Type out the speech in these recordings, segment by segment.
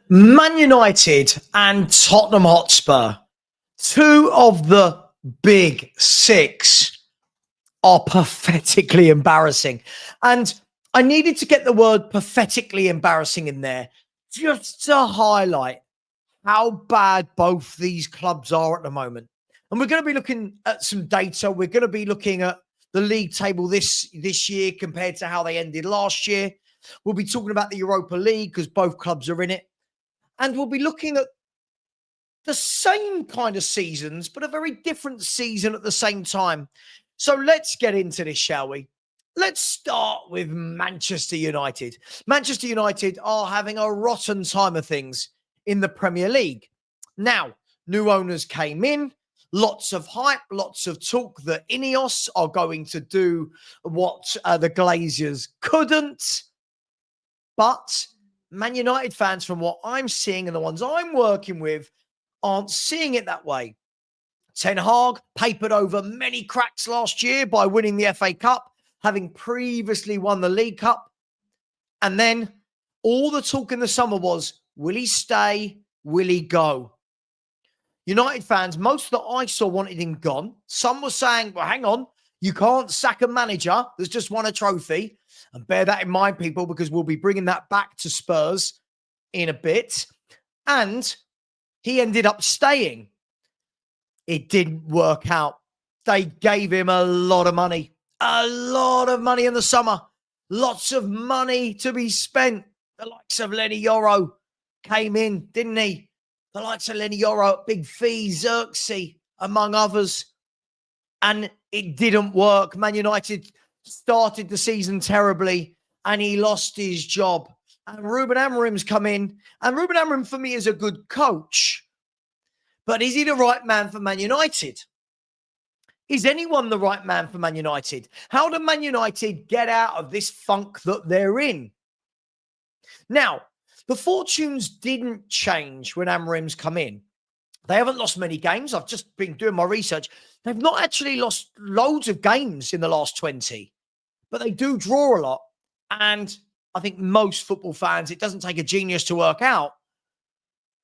Man United and Tottenham Hotspur, two of the big six, are pathetically embarrassing. And I needed to get the word pathetically embarrassing in there just to highlight how bad both these clubs are at the moment. And we're going to be looking at some data. We're going to be looking at the league table this year compared to how they ended last year. We'll be talking about the Europa League because both clubs are in it. And we'll be looking at the same kind of seasons, but a very different season at the same time. So let's get into this, shall we? Let's start with Manchester United. Manchester United are having a rotten time of things in the Premier League. Now, new owners came in, lots of hype, lots of talk that Ineos are going to do what the Glazers couldn't. But Man United fans, from what I'm seeing and the ones I'm working with, aren't seeing it that way. Ten Hag papered over many cracks last year by winning the FA Cup, having previously won the League Cup. And then all the talk in the summer was, will he stay? Will he go? United fans, most that I saw wanted him gone. Some were saying, well, hang on, you can't sack a manager that's just won a trophy. And bear that in mind, people, because we'll be bringing that back to Spurs in a bit. And he ended up staying. It didn't work out. They gave him a lot of money in the summer. Lots of money to be spent. The likes of Lenny Yoro came in, didn't he? The likes of Lenny Yoro, big fee, Xerxes, among others. And it didn't work. Man United started the season terribly and he lost his job. And Ruben Amorim's come in. And Ruben Amorim, for me, is a good coach. But is he the right man for Man United? Is anyone the right man for Man United? How do Man United get out of this funk that they're in? Now, the fortunes didn't change when Amorim's come in. They haven't lost many games. I've just been doing my research. They've not actually lost loads of games in the last 20, but they do draw a lot. And I think most football fans, it doesn't take a genius to work out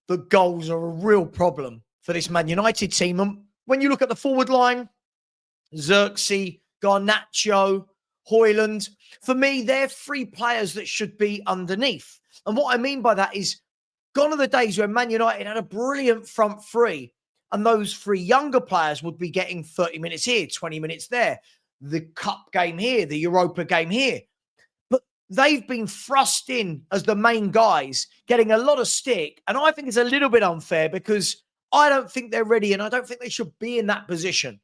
that goals are a real problem for this Man United team. And when you look at the forward line, Xerxes, Garnacho, Højlund, for me, they're three players that should be underneath. And what I mean by that is, gone are the days where Man United had a brilliant front three, and those three younger players would be getting 30 minutes here, 20 minutes there, the cup game here, the Europa game here. But they've been thrust in as the main guys, getting a lot of stick. And I think it's a little bit unfair because I don't think they're ready and I don't think they should be in that position.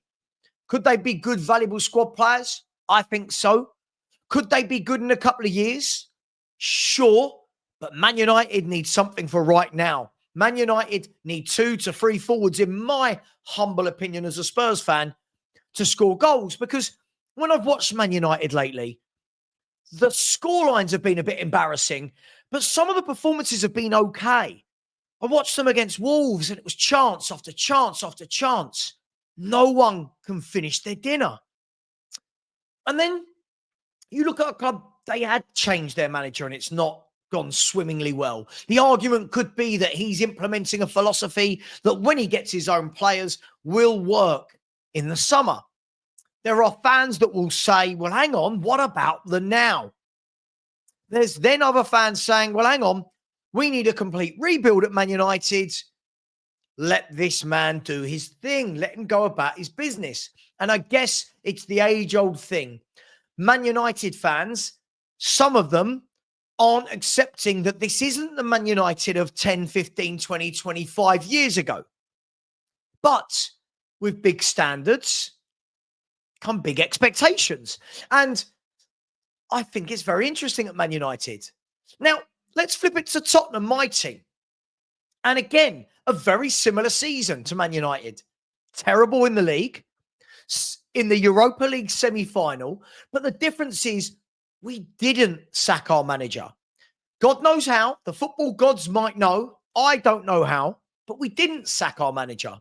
Could they be good, valuable squad players? I think so. Could they be good in a couple of years? Sure. But Man United need something for right now. Man United need 2 to 3 forwards, in my humble opinion as a Spurs fan, to score goals. Because when I've watched Man United lately, the scorelines have been a bit embarrassing, but some of the performances have been okay. I watched them against Wolves and it was chance after chance after chance. No one can finish their dinner. And then you look at a club, they had changed their manager and it's not gone swimmingly well. The argument could be that he's implementing a philosophy that when he gets his own players will work in the summer. There are fans that will say, well, hang on, what about the now? There's then other fans saying, well, hang on, we need a complete rebuild at Man United. Let this man do his thing. Let him go about his business. And I guess it's the age-old thing. Man United fans, some of them aren't accepting that this isn't the Man United of 10, 15, 20, 25 years ago. But with big standards come big expectations. And I think it's very interesting at Man United. Now, let's flip it to Tottenham, my team. And again, a very similar season to Man United. Terrible in the league, in the Europa League semi-final. But the difference is we didn't sack our manager. God knows how. The football gods might know. I don't know how. But we didn't sack our manager.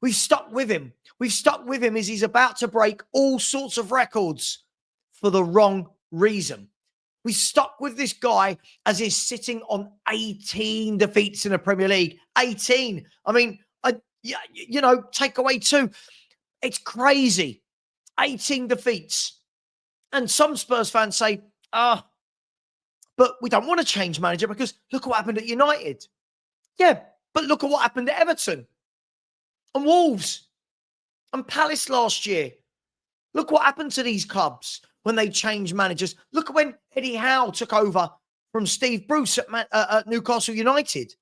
We've stuck with him. We've stuck with him as he's about to break all sorts of records for the wrong reason. We stuck with this guy as he's sitting on 18 defeats in the Premier League. 18. I mean, take away 2. It's crazy. 18 defeats. And some Spurs fans say, but we don't want to change manager because look what happened at United. Yeah, but look at what happened at Everton and Wolves and Palace last year. Look what happened to these clubs when they changed managers. Look at when Eddie Howe took over from Steve Bruce at Newcastle United.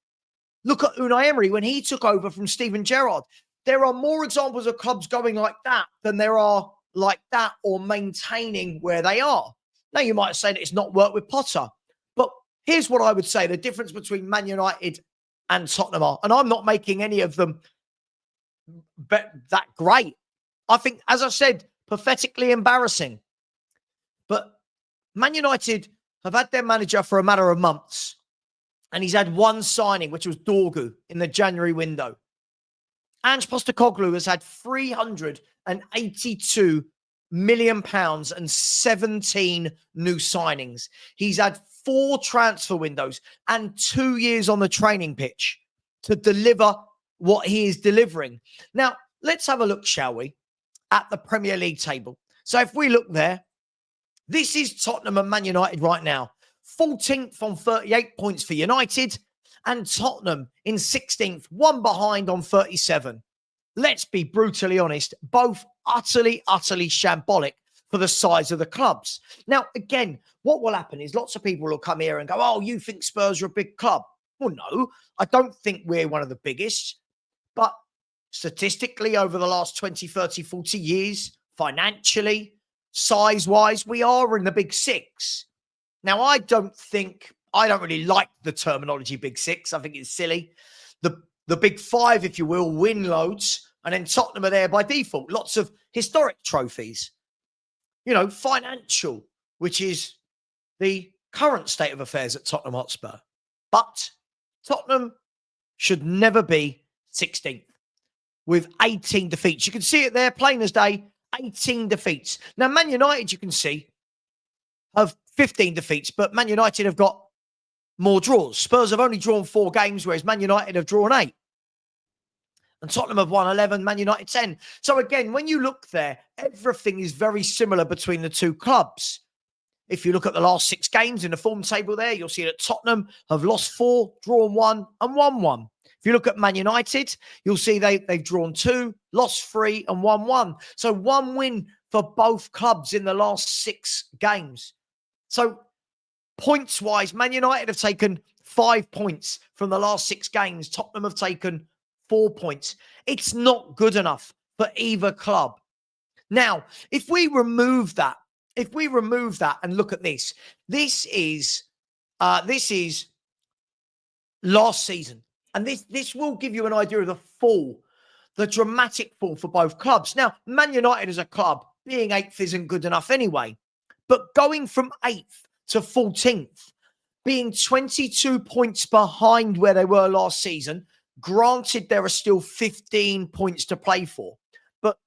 Look at Unai Emery when he took over from Steven Gerrard. There are more examples of clubs going like that than there are like that or maintaining where they are. Now, you might say that it's not worked with Potter, but here's what I would say. The difference between Man United and Tottenham are, and I'm not making any of them that great. I think, as I said, pathetically embarrassing. But Man United have had their manager for a matter of months, and he's had one signing, which was Dorgu in the January window. Ange Postecoglou has had £382 million and 17 new signings. He's had 4 transfer windows and 2 years on the training pitch to deliver what he is delivering. Now, let's have a look, shall we, at the Premier League table. So if we look there, this is Tottenham and Man United right now. 14th on 38 points for United, and Tottenham in 16th, one behind on 37. Let's be brutally honest, both utterly shambolic for the size of the clubs. Now, again, what will happen is lots of people will come here and go, oh, you think Spurs are a big club? Well, no, I don't think we're one of the biggest. But statistically, over the last 20, 30, 40 years, financially, size-wise, we are in the big 6. Now, I don't really like the terminology big 6. I think it's silly. The big 5, if you will, win loads, and then Tottenham are there by default. Lots of historic trophies. Financial, which is the current state of affairs at Tottenham Hotspur. But Tottenham should never be 16th with 18 defeats. You can see it there, plain as day, 18 defeats. Now, Man United, you can see, have 15 defeats, but Man United have got more draws. Spurs have only drawn 4 games, whereas Man United have drawn 8. And Tottenham have won 11, Man United 10. So again, when you look there, everything is very similar between the two clubs. If you look at the last 6 games in the form table there, you'll see that Tottenham have lost 4, drawn 1, and won 1. If you look at Man United, you'll see they've drawn 2, lost 3, and won 1. So 1 win for both clubs in the last 6 games. So points-wise, Man United have taken 5 points from the last 6 games. Tottenham have taken 4 points. It's not good enough for either club. Now, if we remove that and look at this is last season. And this will give you an idea of the dramatic fall for both clubs. Now, Man United as a club, being 8th isn't good enough anyway. But going from 8th to 14th, being 22 points behind where they were last season, granted there are still 15 points to play for. But,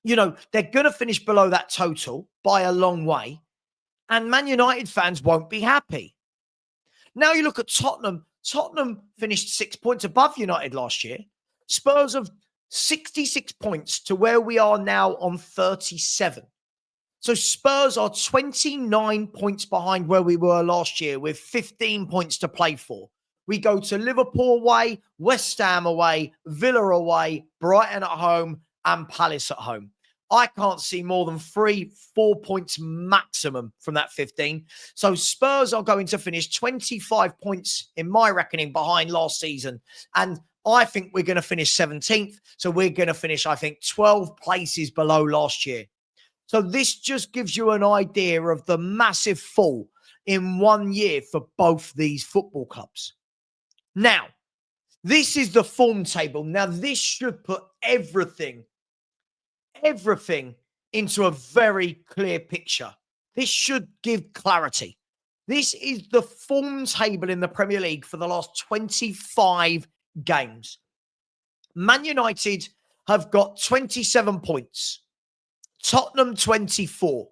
they're going to finish below that total by a long way. And Man United fans won't be happy. Now you look at Tottenham. Tottenham finished 6 points above United last year. Spurs have 66 points to where we are now on 37. So Spurs are 29 points behind where we were last year with 15 points to play for. We go to Liverpool away, West Ham away, Villa away, Brighton at home, and Palace at home. I can't see more than 3-4 points maximum from that 15. So Spurs are going to finish 25 points, in my reckoning, behind last season. And I think we're going to finish 17th. So we're going to finish, I think, 12 places below last year. So this just gives you an idea of the massive fall in 1 year for both these football clubs. Now, this is the form table. Now, this should put everything into a very clear picture. This should give clarity. This is the form table in the Premier League for the last 25 games. Man United have got 27 points. Tottenham 24.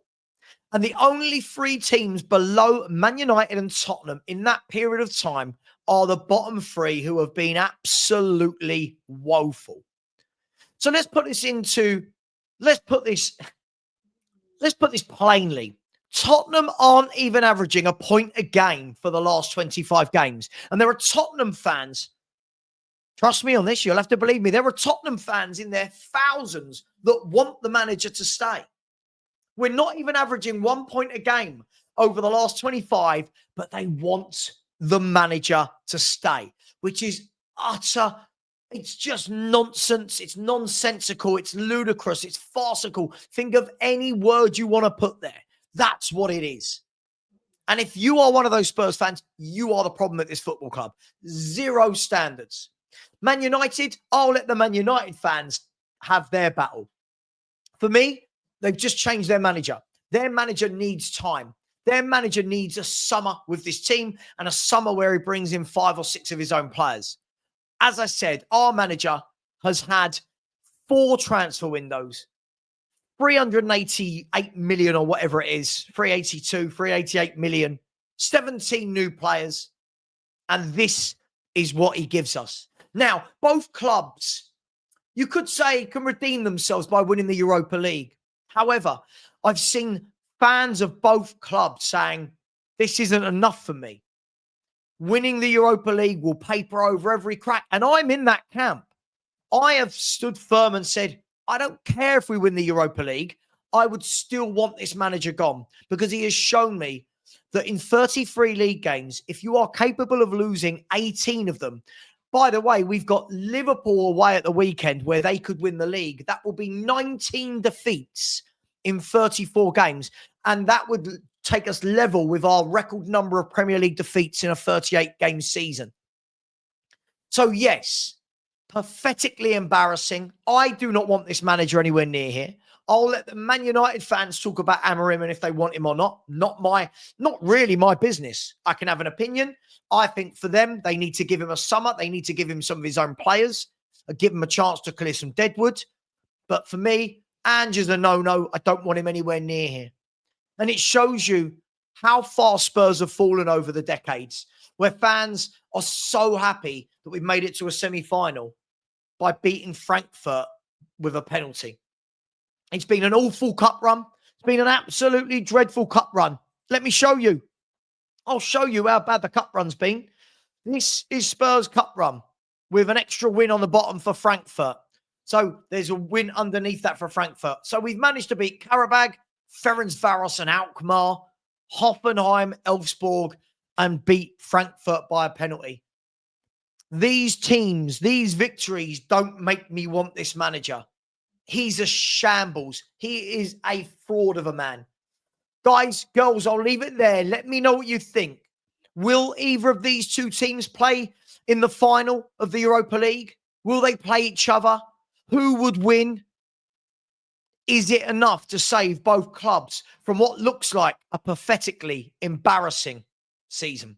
And the only three teams below Man United and Tottenham in that period of time are the bottom three, who have been absolutely woeful. So let's put this plainly. Tottenham aren't even averaging a point a game for the last 25 games. And there are Tottenham fans, trust me on this, you'll have to believe me, there are Tottenham fans in their thousands that want the manager to stay. We're not even averaging 1 point a game over the last 25, but they want the manager to stay, which is it's just nonsense. It's nonsensical. It's ludicrous. It's farcical. Think of any word you want to put there. That's what it is. And if you are one of those Spurs fans, you are the problem at this football club. Zero standards. Man United, I'll let the Man United fans have their battle. For me, they've just changed their manager. Their manager needs time. Their manager needs a summer with this team, and a summer where he brings in 5 or 6 of his own players. As I said, our manager has had 4 transfer windows, 388 million or whatever it is, 382, 388 million, 17 new players, and this is what he gives us. Now, both clubs, you could say, can redeem themselves by winning the Europa League. However, I've seen fans of both clubs saying, this isn't enough for me. Winning the Europa League will paper over every crack. And I'm in that camp. I have stood firm and said, I don't care if we win the Europa League. I would still want this manager gone, because he has shown me that in 33 league games, if you are capable of losing 18 of them, by the way, we've got Liverpool away at the weekend where they could win the league. That will be 19 defeats in 34 games. And that would take us level with our record number of Premier League defeats in a 38-game season. So yes, pathetically embarrassing. I do not want this manager anywhere near here. I'll let the Man United fans talk about Amorim and if they want him or not. Not really my business. I can have an opinion. I think for them, they need to give him a summer. They need to give him some of his own players, give him a chance to clear some deadwood. But for me, Ange is a no-no. I don't want him anywhere near here. And it shows you how far Spurs have fallen over the decades, where fans are so happy that we've made it to a semi-final by beating Frankfurt with a penalty. It's been an awful cup run. It's been an absolutely dreadful cup run. Let me show you. I'll show you how bad the cup run's been. This is Spurs' cup run with an extra win on the bottom for Frankfurt. So there's a win underneath that for Frankfurt. So we've managed to beat Karabag, Ferencvaros and Alkmaar, Hoffenheim, Elfsborg, and beat Frankfurt by a penalty. These teams, these victories don't make me want this manager. He's a shambles. He is a fraud of a man. Guys, girls, I'll leave it there. Let me know what you think. Will either of these two teams play in the final of the Europa League? Will they play each other? Who would win? Is it enough to save both clubs from what looks like a pathetically embarrassing season?